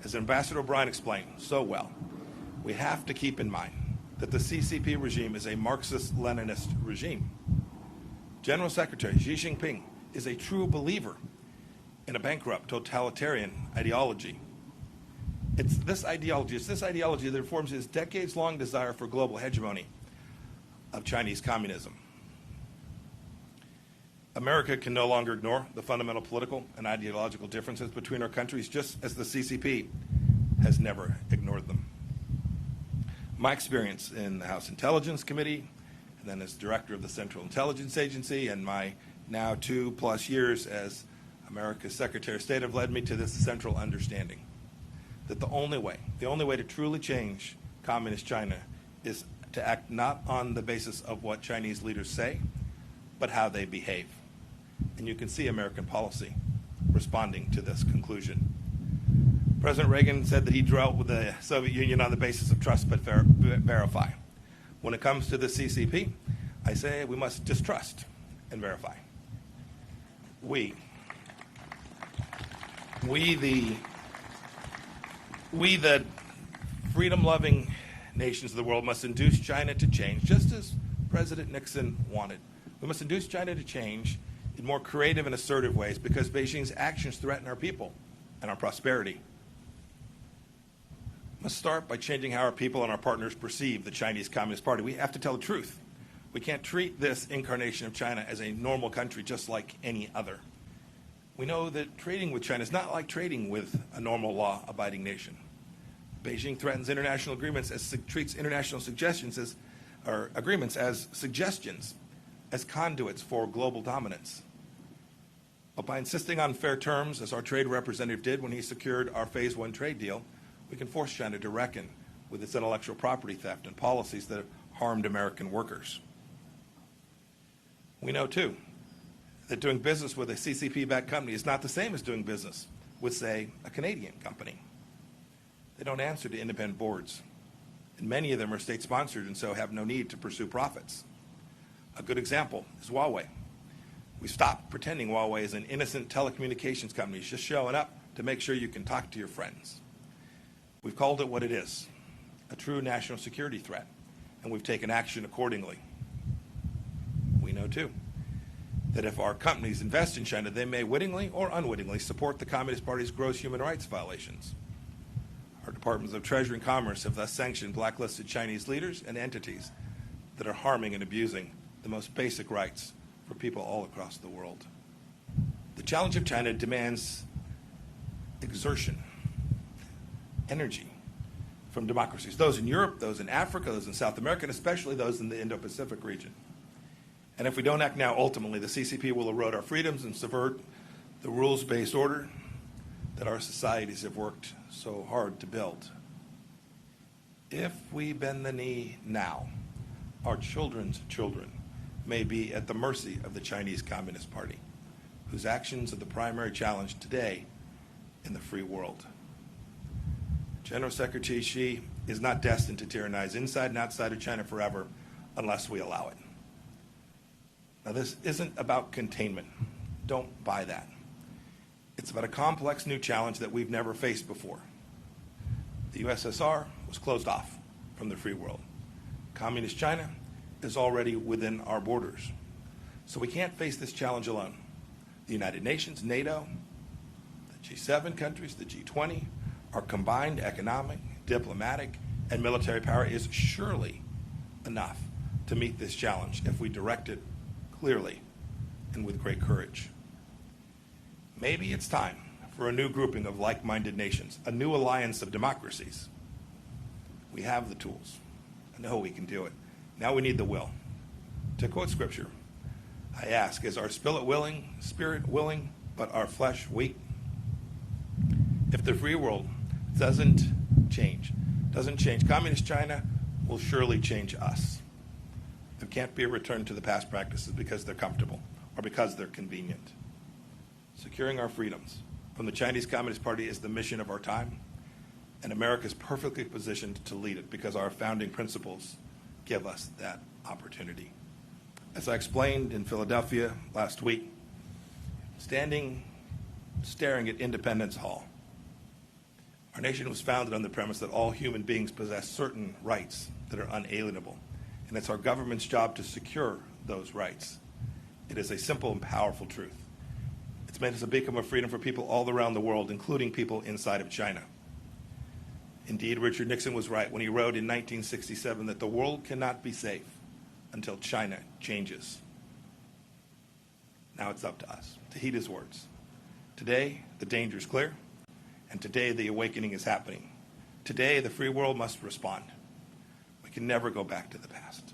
As Ambassador O'Brien explained so well, we have to keep in mind that the CCP regime is a Marxist-Leninist regime. General Secretary Xi Jinping is a true believer in a bankrupt totalitarian ideology. It's this ideology that informs his decades-long desire for global hegemony of Chinese communism. America can no longer ignore the fundamental political and ideological differences between our countries, just as the CCP has never ignored them. My experience in the House Intelligence Committee, and then as director of the Central Intelligence Agency, and my now 2+ years as America's Secretary of State have led me to this central understanding that the only way to truly change communist China is to act not on the basis of what Chinese leaders say, but how they behave. And you can see American policy responding to this conclusion. President Reagan said that he drew out with the Soviet Union on the basis of trust but verify. When it comes to the CCP, I say we must distrust and verify. We the freedom-loving nations of the world must induce China to change, just as President Nixon wanted. We must induce China to change in more creative and assertive ways because Beijing's actions threaten our people and our prosperity. We must start by changing how our people and our partners perceive the Chinese Communist Party. We have to tell the truth. We can't treat this incarnation of China as a normal country just like any other. We know that trading with China is not like trading with a normal law-abiding nation. Beijing threatens international agreements treats international agreements as suggestions, as conduits for global dominance. But by insisting on fair terms, as our trade representative did when he secured our Phase 1 trade deal, we can force China to reckon with its intellectual property theft and policies that have harmed American workers. We know, too, that doing business with a CCP-backed company is not the same as doing business with, say, a Canadian company. They don't answer to independent boards, and many of them are state-sponsored and so have no need to pursue profits. A good example is Huawei. We stopped pretending Huawei is an innocent telecommunications company just showing up to make sure you can talk to your friends. We've called it what it is, a true national security threat, and we've taken action accordingly. We know, too, that if our companies invest in China, they may wittingly or unwittingly support the Communist Party's gross human rights violations. Our Departments of Treasury and Commerce have thus sanctioned blacklisted Chinese leaders and entities that are harming and abusing the most basic rights for people all across the world. The challenge of China demands exertion, energy from democracies, those in Europe, those in Africa, those in South America, and especially those in the Indo-Pacific region. And if we don't act now, ultimately, the CCP will erode our freedoms and subvert the rules-based order that our societies have worked so hard to build. If we bend the knee now, our children's children may be at the mercy of the Chinese Communist Party, whose actions are the primary challenge today in the free world. General Secretary Xi is not destined to tyrannize inside and outside of China forever unless we allow it. Now, this isn't about containment. Don't buy that. It's about a complex new challenge that we've never faced before. The USSR was closed off from the free world. Communist China is already within our borders. So we can't face this challenge alone. The United Nations, NATO, the G7 countries, the G20, our combined economic, diplomatic, and military power is surely enough to meet this challenge if we direct it clearly and with great courage. Maybe it's time for a new grouping of like-minded nations, a new alliance of democracies. We have the tools. I know we can do it. Now we need the will. To quote Scripture, I ask, is our spirit willing, but our flesh weak? If the free world doesn't change, Communist China will surely change us. There can't be a return to the past practices because they're comfortable or because they're convenient. Securing our freedoms from the Chinese Communist Party is the mission of our time, and America is perfectly positioned to lead it because our founding principles give us that opportunity. As I explained in Philadelphia last week, staring at Independence Hall, our Our nation was founded on the premise that all human beings possess certain rights that are unalienable, and it's our government's job to secure those rights. It is a simple and powerful truth. It's made us a beacon of freedom for people all around the world, including people inside of China. Indeed, Richard Nixon was right when he wrote in 1967 that the world cannot be safe until China changes. Now it's up to us to heed his words. Today, the danger is clear, and today the awakening is happening. Today, the free world must respond. We can never go back to the past.